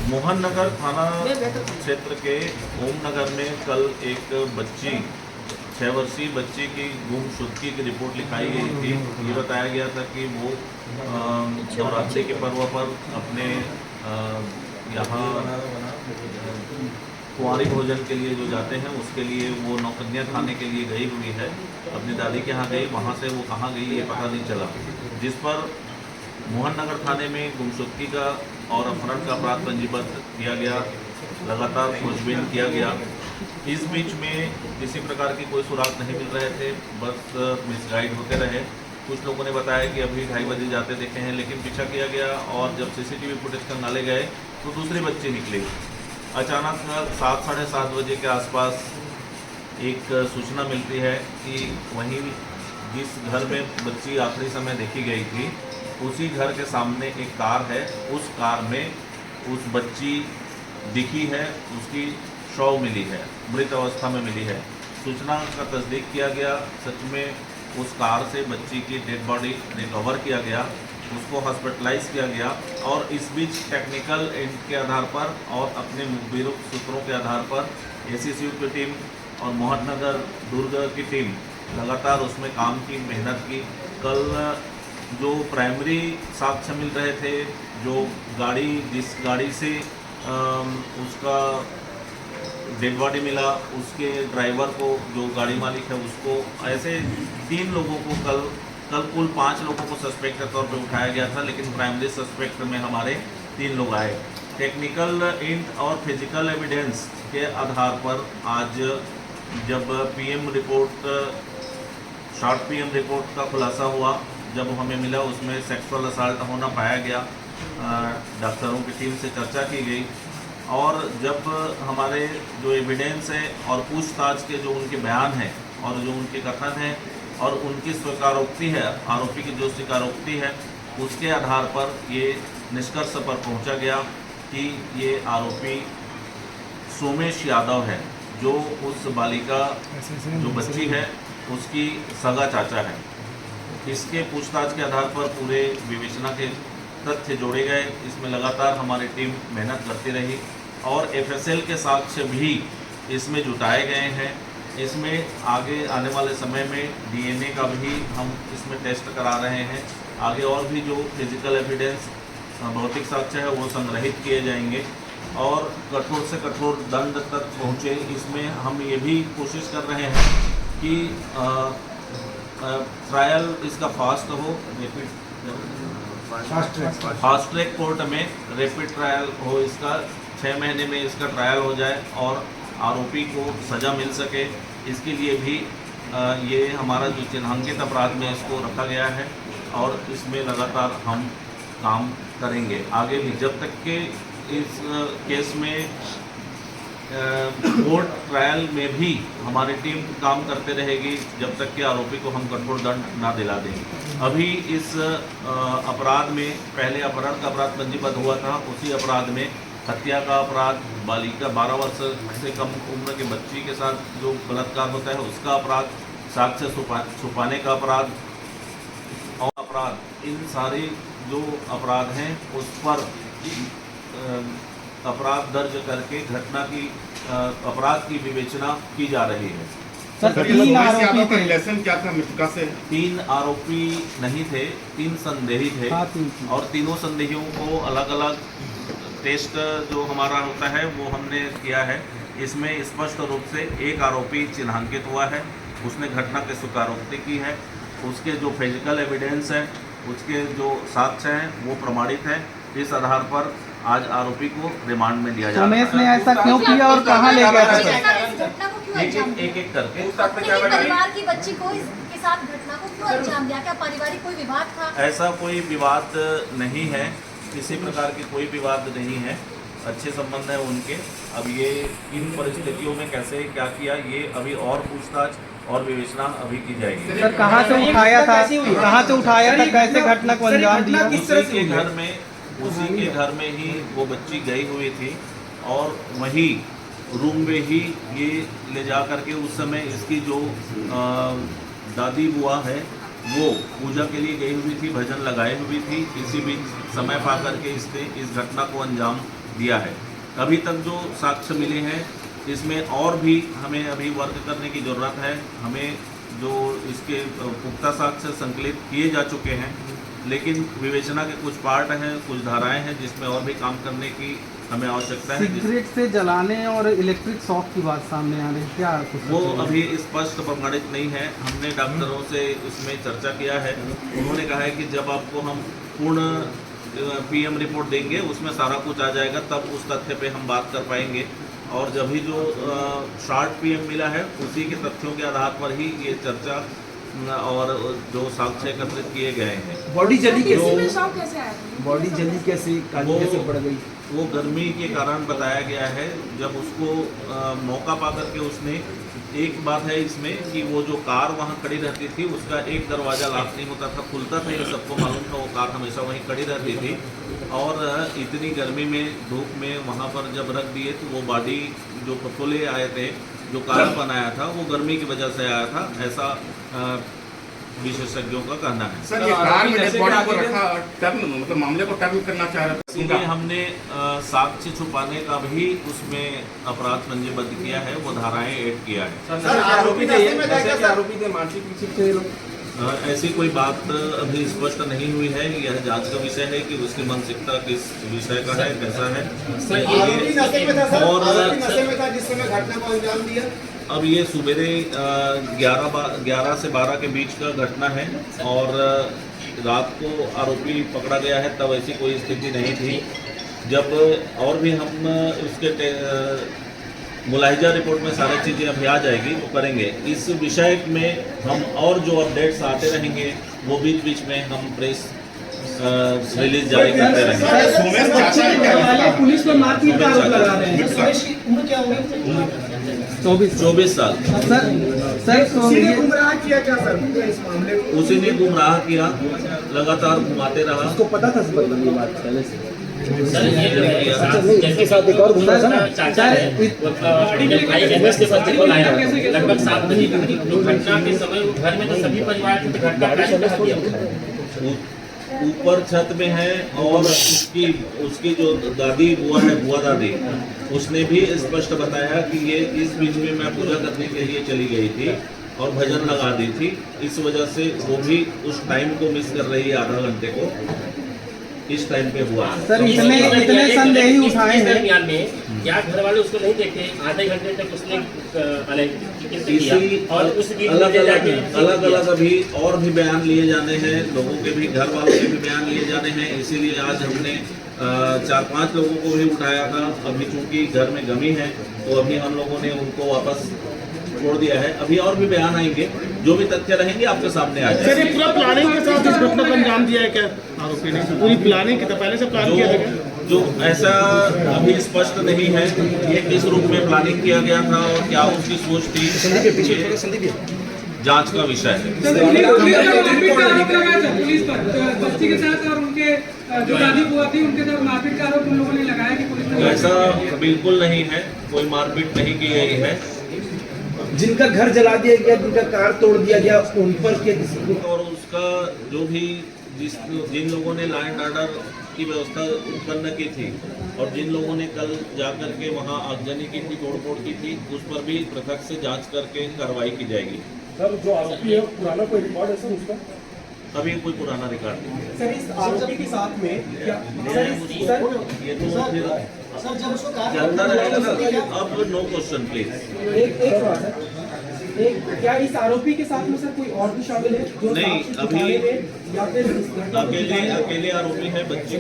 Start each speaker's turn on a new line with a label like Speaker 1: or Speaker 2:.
Speaker 1: मोहन नगर थाना क्षेत्र के ओम नगर में कल एक बच्ची 6 वर्षीय बच्ची की गुमशुदगी की रिपोर्ट लिखाई गई थी। ये बताया गया था कि वो नवरात्रि के पर्व पर अपने यहाँ कुंवारी भोजन के लिए जो जाते हैं उसके लिए वो नौकन्या खाने के लिए गई हुई है। अपनी दादी के यहाँ गई, वहाँ से वो कहाँ गई ये पता नहीं चला, जिस पर मोहन नगर थाने में गुमशुदगी का और अपहरण का अपराध पंजीबद्ध किया गया। लगातार खोजबीन किया गया। इस बीच में किसी प्रकार की कोई सुराग नहीं मिल रहे थे, बस मिसगाइड होते रहे। कुछ लोगों ने बताया कि अभी 2:30 बजे जाते देखे हैं, लेकिन पीछा किया गया और जब सीसीटीवी फुटेज खंगाले गए तो दूसरी बच्ची निकली। अचानक 7 साढ़े 7 बजे के आसपास एक सूचना मिलती है कि वहीं जिस घर में बच्ची आखिरी समय देखी गई थी उसी घर के सामने एक कार है। उस कार में उस बच्ची दिखी है, उसकी शव मिली है, मृत अवस्था में मिली है। सूचना का तस्दीक किया गया। सच में उस कार से बच्ची की डेड बॉडी रिकवर किया गया, उसको हॉस्पिटलाइज किया गया। और इस बीच टेक्निकल एंड के आधार पर और अपने मुखबिर सूत्रों के आधार पर एसीसीयू की टीम और मोहन नगर दुर्ग की टीम लगातार उसमें काम की, मेहनत की। कल जो प्राइमरी साक्ष्य मिल रहे थे, जो गाड़ी जिस गाड़ी से उसका डेड बॉडी मिला, उसके ड्राइवर को, जो गाड़ी मालिक है उसको, ऐसे 3 लोगों को कल कुल 5 लोगों को सस्पेक्ट के तौर पे उठाया गया था, लेकिन प्राइमरी सस्पेक्ट में हमारे 3 लोग आए। टेक्निकल इंट और फिजिकल एविडेंस के आधार पर आज जब PM report, short PM report का खुलासा हुआ, जब हमें मिला उसमें सेक्सुअल असल्ट होना पाया गया। डॉक्टरों की टीम से चर्चा की गई और जब हमारे जो एविडेंस है और पूछताछ के जो उनके बयान हैं और जो उनके कथन हैं और उनकी स्वीकारोक्ति है, आरोपी की जो स्वीकारोक्ति है, उसके आधार पर ये निष्कर्ष पर पहुंचा गया कि ये आरोपी सोमेश यादव है, जो उस बालिका जो बच्ची है उसकी सगा चाचा है। इसके पूछताछ के आधार पर पूरे विवेचना के तथ्य जोड़े गए। इसमें लगातार हमारी टीम मेहनत करती रही और एफएसएल के साक्ष्य भी इसमें जुटाए गए हैं। इसमें आगे आने वाले समय में डीएनए का भी हम इसमें टेस्ट करा रहे हैं। आगे और भी जो फिजिकल एविडेंस, भौतिक साक्ष्य है, वो संग्रहित किए जाएंगे और कठोर से कठोर दंड तक पहुँचे। इसमें हम ये भी कोशिश कर रहे हैं कि ट्रायल इसका फास्ट हो, फास्ट ट्रैक कोर्ट में रेपिड ट्रायल हो, इसका 6 महीने में इसका ट्रायल हो जाए और आरोपी को सज़ा मिल सके। इसके लिए भी ये हमारा जो चिन्हांकित अपराध में इसको रखा गया है और इसमें लगातार हम काम करेंगे आगे भी, जब तक कि इस केस में कोर्ट ट्रायल में भी हमारी टीम काम करते रहेगी, जब तक कि आरोपी को हम कठोर दंड ना दिला दें। अभी इस अपराध में पहले अपहरण का अपराध पंजीबद्ध हुआ था, उसी अपराध में हत्या का अपराध, बालिका 12 वर्ष से कम उम्र के बच्ची के साथ जो बलात्कार होता है उसका अपराध, साक्ष्य छुपाने का अपराध और अपराध, इन सारे जो अपराध हैं उस पर अपराध दर्ज करके घटना की अपराध की विवेचना की जा रही है।
Speaker 2: सर, 3 आरोपी का रिलेशन क्या था मृतका से?
Speaker 1: 3 आरोपी नहीं थे, 3 संदेही थे। और तीनों संदेहियों को अलग अलग टेस्ट जो हमारा होता है वो हमने किया है। इसमें स्पष्ट रूप से एक आरोपी चिन्हांकित हुआ है, उसने घटना की स्वीकारोक्ति की है, उसके जो फिजिकल एविडेंस है, उसके जो साक्ष्य हैं वो प्रमाणित है। इस आधार पर आज आरोपी को रिमांड में लिया जा रहा है।
Speaker 3: सोमेश ने ऐसा क्यों किया और कहां ले गया था?
Speaker 1: एक करके
Speaker 4: परिवार की बच्ची को इसके साथ घटना को क्यों अंजाम दिया? क्या पारिवारिक कोई विवाद था?
Speaker 1: ऐसा कोई विवाद नहीं है, किसी प्रकार की कोई विवाद नहीं है, अच्छे संबंध है उनके। अब ये इन परिस्थितियों में कैसे क्या किया, ये अभी और पूछताछ और विवेचना अभी की जाएगी।
Speaker 3: सर, कहां से उठाया था, कैसे घटना को अंजाम दिया?
Speaker 1: उसी के घर में ही वो बच्ची गई हुई थी और वही रूम में ही ये ले जा करके उस समय इसकी जो दादी बुआ है वो पूजा के लिए गई हुई थी, भजन लगाई हुई थी। इसी बीच समय पा करके इसने इस घटना को अंजाम दिया है। अभी तक जो साक्ष्य मिले हैं इसमें और भी हमें अभी वर्क करने की ज़रूरत है। हमें जो इसके पुख्ता साक्ष्य संकलित किए जा चुके हैं, लेकिन विवेचना के कुछ पार्ट हैं, कुछ धाराएं हैं जिसमें और भी काम करने की हमें आवश्यकता है।
Speaker 3: सिगरेट से जलाने और इलेक्ट्रिक शॉक की बात सामने आ रही है, क्या कुछ
Speaker 1: वो अभी स्पष्ट प्रमाणित नहीं है। हमने डॉक्टरों से इसमें चर्चा किया है। उन्होंने कहा है कि जब आपको हम पूर्ण पीएम रिपोर्ट देंगे उसमें सारा कुछ आ जाएगा, तब उस तथ्य पे हम बात कर पाएंगे। और जब भी जो शॉर्ट पीएम मिला है उसी के तथ्यों के आधार पर ही ये चर्चा और जो साक्ष्य एकत्रित किए गए हैं।
Speaker 5: बॉडी जली
Speaker 4: इसी में
Speaker 5: कैसे?
Speaker 4: शॉक कैसे आया?
Speaker 5: बॉडी जली कैसे? काली
Speaker 1: वो-
Speaker 5: कैसे पड़ गई?
Speaker 1: वो गर्मी के कारण बताया गया है। जब उसको मौका पा करके उसने, एक बात है इसमें कि वो जो कार वहाँ खड़ी रहती थी उसका एक दरवाज़ा लॉक नहीं होता था, खुलता था, ये सबको मालूम था। वो कार हमेशा वहीं खड़ी रहती थी और इतनी गर्मी में, धूप में वहाँ पर जब रख दिए तो वो बॉडी जो पतोले आए थे, जो कालापन आया था, वो गर्मी की वजह से आया था, ऐसा विशेषज्ञों का कहना है।
Speaker 2: सर ये कार में डेड बॉडी को रखा, टर्न मतलब मामले को टर्न करना चाह रहा था।
Speaker 1: इसीलिए हमने साक्ष्य छुपाने का भी उसमें अपराध पंजीबद्ध किया है, वो धाराएं ऐड किया है।
Speaker 5: सर आरोपी थे, आरोपी थे मानसिक विक्षिप्त थे ये लोग।
Speaker 1: ऐसी कोई बात अभी स्पष्ट नहीं हुई है। यह जांच का विषय है कि उसकी मानसिकता किस विषय का है, कैसा है। और
Speaker 5: जिस समय घटना को अंजाम दिया।
Speaker 1: अब ये सुबेरे 11 से 12 के बीच का घटना है और रात को आरोपी पकड़ा गया है, तब ऐसी कोई स्थिति नहीं थी। जब और भी हम उसके मुलाहिजा रिपोर्ट में सारी चीज़ें अभी आ जाएगी तो करेंगे। इस विषय में हम और जो अपडेट्स आते रहेंगे वो बीच बीच में हम प्रेस रिलीज जारी करते रहेंगे।
Speaker 2: सोमेश चाचा ने क्या कहा?
Speaker 3: पुलिस पर मारपीट का आरोप लगा रहे हैं। 24
Speaker 1: साल।
Speaker 3: सर
Speaker 5: गुमराह किया क्या सर इस मामले को?
Speaker 1: उसी ने गुमराह किया, लगातार घुमाते रहा।
Speaker 5: उसको पता था मतलब ये बात पहले से?
Speaker 6: सर ये जो है
Speaker 5: इसके साथ एक और गुमराह था ना?
Speaker 6: चाचा है भाई एमएस के साथ कॉल आया लगभग 7 बजे। तो घटना के समय वो घर में तो सभी परिवार थे, तो घटना का ही कहा दिया।
Speaker 1: ऊपर छत में है और उसकी जो दादी बुआ है, बुआ दादी, उसने भी स्पष्ट बताया कि ये इस बीच में मैं पूजा करने के लिए चली गई थी और भजन लगा दी थी, इस वजह से वो भी उस टाइम को मिस कर रही है, आधा घंटे को इस टाइम पे हुआ।
Speaker 3: सर इतने संदेही उठाए हैं।
Speaker 6: दरमियान में क्या घर वाले उसको नहीं देखे? आधे घंटे तक उसने
Speaker 1: इसी
Speaker 6: और उस
Speaker 1: अलग अलग अभी और भी बयान लिए जाने हैं, लोगों के भी, घर वालों के भी बयान लिए जाने हैं। इसीलिए आज हमने 4-5 लोगों को भी उठाया था। अभी चूंकि घर में गमी है तो अभी हम लोगों ने उनको वापस छोड़ दिया है। अभी और भी बयान आएंगे, जो भी तथ्य रहेंगे आपके सामने आ
Speaker 7: सर
Speaker 1: जाएंगे।
Speaker 7: ये पूरा प्लानिंग के साथ इस घटना को अंजाम दिया है क्या आरोपी ने? पूरी प्लानिंग की था, पहले से प्लान किया था क्या?
Speaker 1: जो ऐसा अभी स्पष्ट नहीं है ये किस रूप में प्लानिंग किया गया था और क्या उसकी सोच थी, ये जांच का विषय है।
Speaker 8: पुलिस पर बच्ची के साथ और उनके जो दादी बुआ थी उनके साथ मारपीट का आरोप उन लोगों ने लगाया कि पुलिस ने
Speaker 1: ऐसा बिल्कुल नहीं है, कोई मारपीट नहीं की गई है।
Speaker 5: जिनका घर जला दिया गया, जिनका कार तोड़ दिया गया, उन पर क्या किसी
Speaker 1: और उसका जो भी जिन लोगों ने लॉ एंड ऑर्डर की व्यवस्था उत्पन्न की थी और जिन लोगों ने कल जाकर के वहाँ आगजनी की थी, तोड़फोड़ की थी, उस पर भी पृथक से जांच करके कार्रवाई की जाएगी।
Speaker 7: सर जो आरोपी है पुराना कोई रिकॉर्ड है सर उसका?
Speaker 1: अभी कोई पुराना रिकॉर्ड नहीं है।
Speaker 5: सर इस आरोपी के साथ में क्या
Speaker 1: ये तो फिर चलता रहेगा ना। अब नो क्वेश्चन प्लीज।
Speaker 5: एक सवाल है, क्या इस आरोपी के साथ में सर कोई और भी शामिल है जो
Speaker 1: नहीं,
Speaker 5: साक्ष्य
Speaker 1: अभी
Speaker 5: छुपाने में या फिर इस घटना को
Speaker 1: अकेले आरोपी है बच्ची।